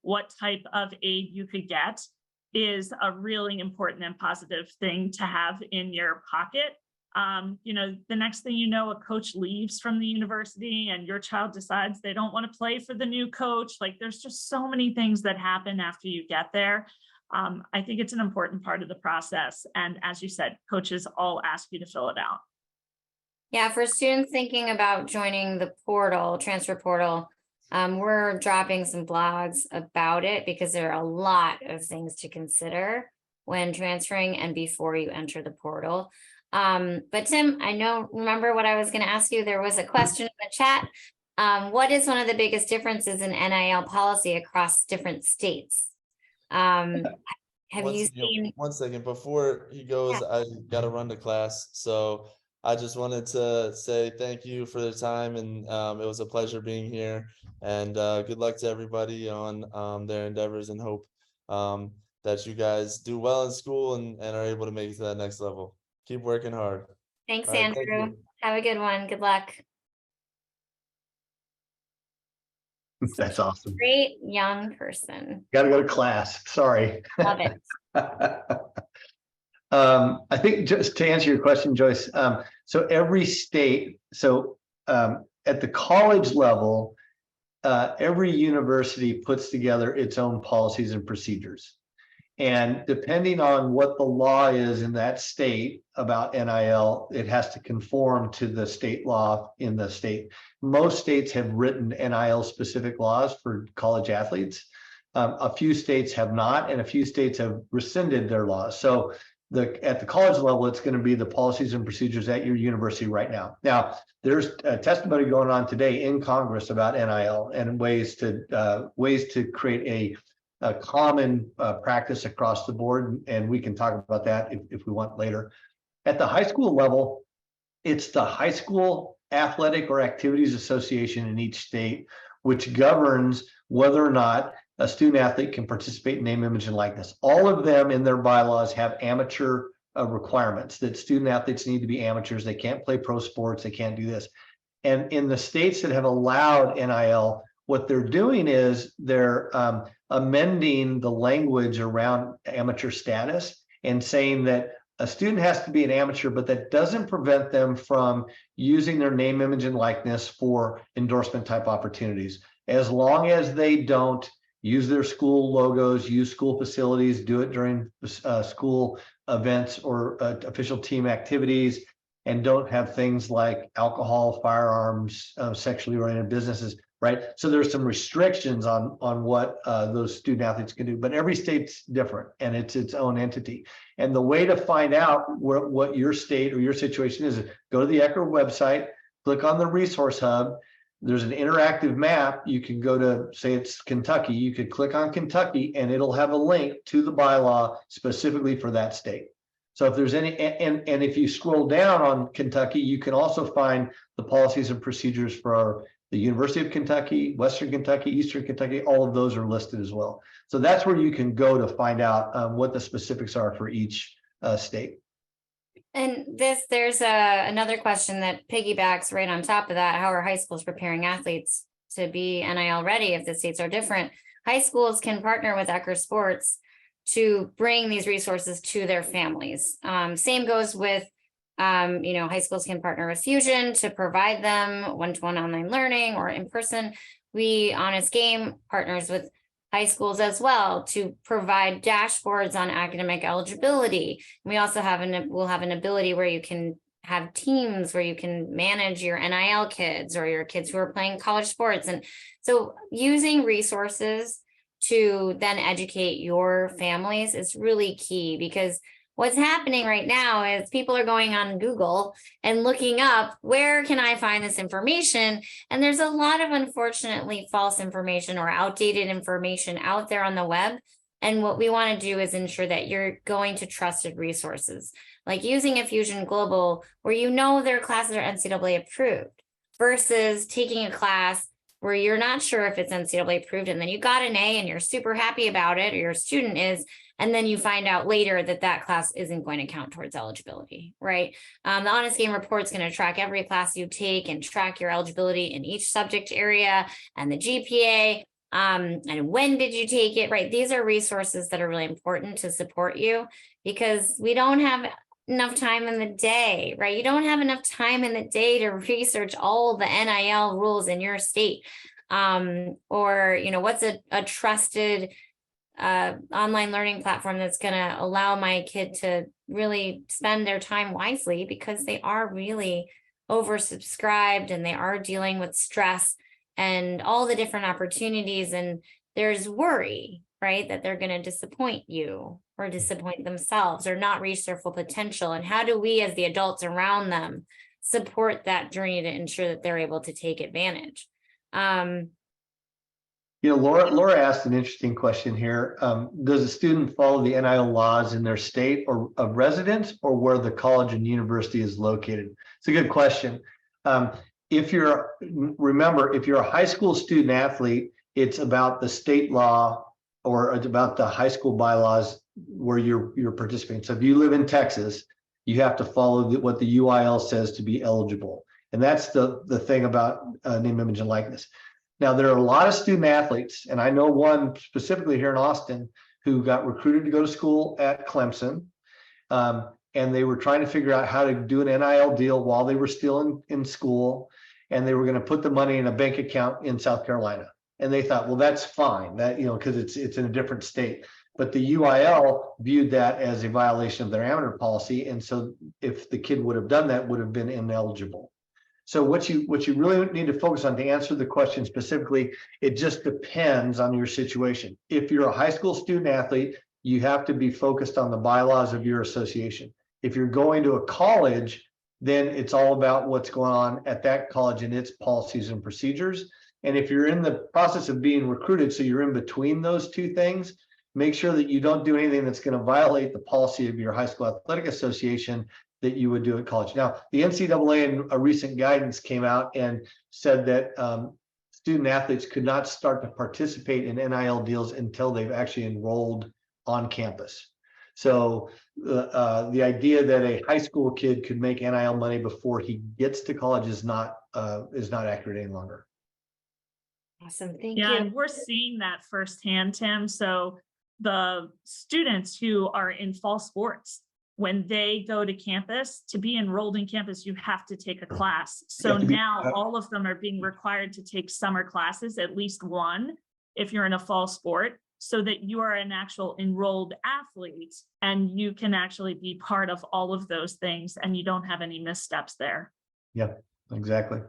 what type of aid you could get is a really important and positive thing to have in your pocket. The next thing you know, a coach leaves from the university and your child decides they don't want to play for the new coach. Like, there's just so many things that happen after you get there. I think it's an important part of the process. And as you said, coaches all ask you to fill it out. Yeah, for students thinking about joining the portal, transfer portal, we're dropping some blogs about it because there are a lot of things to consider when transferring and before you enter the portal. But Tim, remember what I was going to ask you? There was a question in the chat. What is one of the biggest differences in NIL policy across different states? Have you seen? One second before he goes, yeah. I got to run to class. So I just wanted to say thank you for the time, and it was a pleasure being here, and good luck to everybody on their endeavors, and hope that you guys do well in school and are able to make it to that next level. Keep working hard. Thanks, Andrew. Thank Have a good one. Good luck. That's awesome. Great young person. Got to go to class. Sorry. Love it. I think just to answer your question, Joyce, so every state, at the college level, every university puts together its own policies and procedures. And depending on what the law is in that state about NIL, it has to conform to the state law in the state. Most states have written NIL specific laws for college athletes. A few states have not, and a few states have rescinded their laws. So at the college level, it's going to be the policies and procedures at your university right now. Now, there's a testimony going on today in Congress about NIL and ways to create a common practice across the board, and we can talk about that if we want later. At the high school level, it's the High School Athletic or Activities Association in each state, which governs whether or not a student athlete can participate in name, image, and likeness. All of them in their bylaws have amateur requirements that student athletes need to be amateurs. They can't play pro sports. They can't do this. And in the states that have allowed NIL, what they're doing is they're amending the language around amateur status and saying that a student has to be an amateur, but that doesn't prevent them from using their name, image, and likeness for endorsement type opportunities. As long as they don't use their school logos, use school facilities, do it during school events or official team activities, and don't have things like alcohol, firearms, sexually oriented businesses, right? So there's some restrictions on what those student athletes can do, but every state's different and it's its own entity. And the way to find out what your state or your situation is go to the Eccker website, click on the resource hub. There's an interactive map. You can go to, say it's Kentucky, you could click on Kentucky and it'll have a link to the bylaw specifically for that state. So if there's any, and if you scroll down on Kentucky, you can also find the policies and procedures for the University of Kentucky, Western Kentucky, Eastern Kentucky, all of those are listed as well. So that's where you can go to find out what the specifics are for each state. And there's another question that piggybacks right on top of that. How are high schools preparing athletes to be NIL ready if the states are different? High schools can partner with Eccker Sports to bring these resources to their families. Same goes with, high schools can partner with Fusion to provide them one-to-one online learning or in person. We, Honest Game, partners with high schools as well to provide dashboards on academic eligibility. We also we'll have an ability where you can have teams where you can manage your NIL kids or your kids who are playing college sports. And so using resources to then educate your families is really key, because what's happening right now is people are going on Google and looking up, where can I find this information? And there's a lot of, unfortunately, false information or outdated information out there on the web. And what we want to do is ensure that you're going to trusted resources, like using a Fusion Global where you know their classes are NCAA approved, versus taking a class where you're not sure if it's NCAA approved and then you got an A and you're super happy about it, or your student is, and then you find out later that that class isn't going to count towards eligibility, right? The Honest Game report is going to track every class you take and track your eligibility in each subject area and the GPA, and when did you take it, right? These are resources that are really important to support you, because we don't have enough time in the day, right? You don't have enough time in the day to research all the NIL rules in your state, or what's a trusted online learning platform that's going to allow my kid to really spend their time wisely, because they are really oversubscribed and they are dealing with stress and all the different opportunities, and there's worry, right, that they're going to disappoint you or disappoint themselves or not reach their full potential. And how do we as the adults around them support that journey to ensure that they're able to take advantage? Laura asked an interesting question here. Does a student follow the NIL laws in their state or of residence, or where the college and university is located? It's a good question. If you're a high school student athlete, it's about the state law or it's about the high school bylaws where you're participating. So if you live in Texas, you have to follow what the UIL says to be eligible. And that's the thing about name, image, and likeness. Now, there are a lot of student athletes, and I know one specifically here in Austin who got recruited to go to school at Clemson, and they were trying to figure out how to do an NIL deal while they were still in school, and they were going to put the money in a bank account in South Carolina. And they thought, well, that's fine, that because it's in a different state. But the UIL viewed that as a violation of their amateur policy, and so if the kid would have done that, would have been ineligible. So what you really need to focus on to answer the question specifically, it just depends on your situation. If you're a high school student athlete, you have to be focused on the bylaws of your association. If you're going to a college, then it's all about what's going on at that college and its policies and procedures. And if you're in the process of being recruited, so you're in between those two things, make sure that you don't do anything that's going to violate the policy of your high school athletic association that you would do at college. Now, the NCAA in a recent guidance came out and said that student athletes could not start to participate in NIL deals until they've actually enrolled on campus. So the idea that a high school kid could make NIL money before he gets to college is not accurate any longer. Awesome. Thank Yeah, you. and we're seeing that firsthand, Tim. So the students who are in fall sports, when they go to campus, to be enrolled in campus, you have to take a class. So now all of them are being required to take summer classes, at least one, if you're in a fall sport, so that you are an actual enrolled athlete and you can actually be part of all of those things and you don't have any missteps there. Yeah, exactly.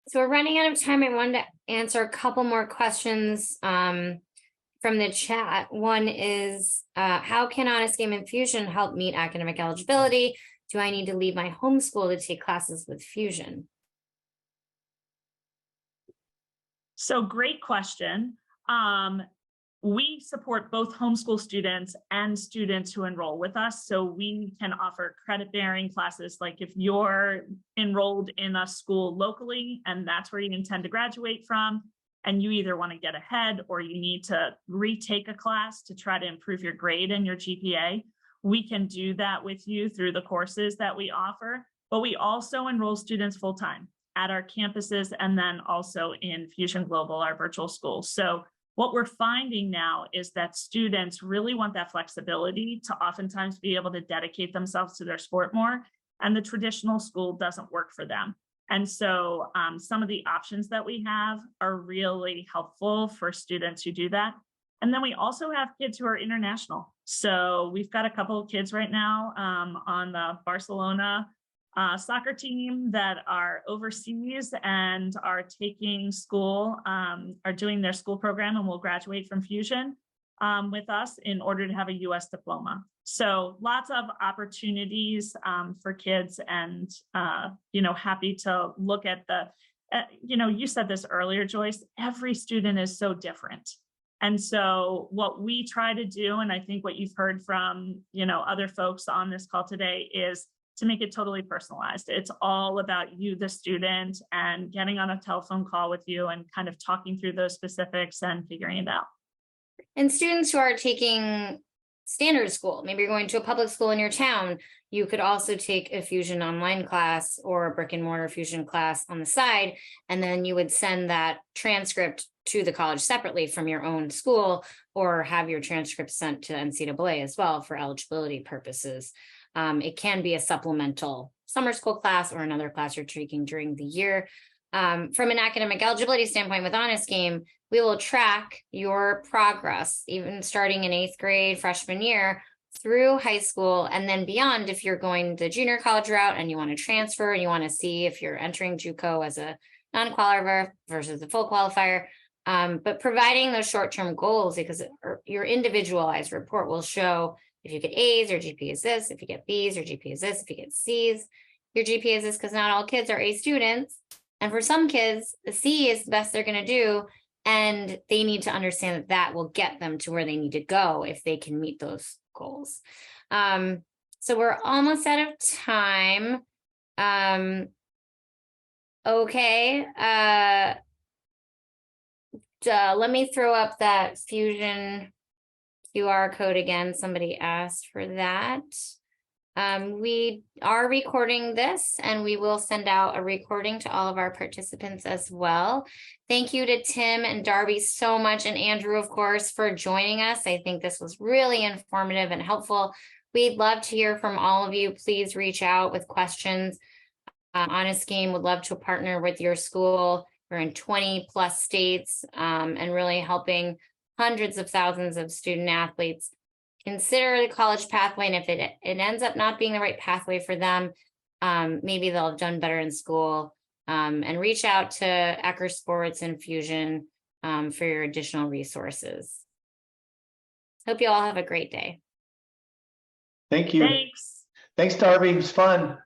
So we're running out of time. I wanted to answer a couple more questions from the chat. One is, how can Honest Game and Fusion help meet academic eligibility? Do I need to leave my homeschool to take classes with Fusion? So great question. We support both homeschool students and students who enroll with us. So we can offer credit bearing classes. Like if you're enrolled in a school locally and that's where you intend to graduate from, and you either want to get ahead or you need to retake a class to try to improve your grade and your GPA, we can do that with you through the courses that we offer. But we also enroll students full-time at our campuses and then also in Fusion Global, our virtual school. So what we're finding now is that students really want that flexibility to oftentimes be able to dedicate themselves to their sport more, and the traditional school doesn't work for them. And so some of the options that we have are really helpful for students who do that. And then we also have kids who are international. So we've got a couple of kids right now on the Barcelona soccer team that are overseas and are taking school, are doing their school program and will graduate from Fusion with us in order to have a US diploma. So lots of opportunities for kids, and happy to look at the, you said this earlier, Joyce, every student is so different. And so what we try to do, and I think what you've heard from, other folks on this call today, is to make it totally personalized. It's all about you, the student, and getting on a telephone call with you and kind of talking through those specifics and figuring it out. And students who are taking standard school, maybe you're going to a public school in your town, you could also take a Fusion online class or a brick and mortar Fusion class on the side, and then you would send that transcript to the college separately from your own school, or have your transcript sent to NCAA as well for eligibility purposes. It can be a supplemental summer school class or another class you're taking during the year. From an academic eligibility standpoint with Honest Game, we will track your progress, even starting in 8th grade, freshman year, through high school, and then beyond. If you're going the junior college route and you want to transfer and you want to see if you're entering JUCO as a non-qualifier versus a full qualifier, but providing those short-term goals, because your individualized report will show if you get A's, your GPA is this. If you get B's, your GPA is this. If you get C's, your GPA is this, because not all kids are A students. And for some kids, the C is the best they're going to do. And they need to understand that that will get them to where they need to go if they can meet those goals. So we're almost out of time. Okay. Let me throw up that Fusion QR code again. Somebody asked for that. We are recording this, and we will send out a recording to all of our participants as well. Thank you to Tim and Darby so much, and Andrew, of course, for joining us. I think this was really informative and helpful. We'd love to hear from all of you. Please reach out with questions. Honest Game would love to partner with your school. We're in 20 plus states, and really helping hundreds of thousands of student athletes consider the college pathway. And if it ends up not being the right pathway for them, maybe they'll have done better in school, and reach out to Eccker Sports and Fusion for your additional resources. Hope you all have a great day. Thank you. Thanks. Thanks, Darby. It was fun.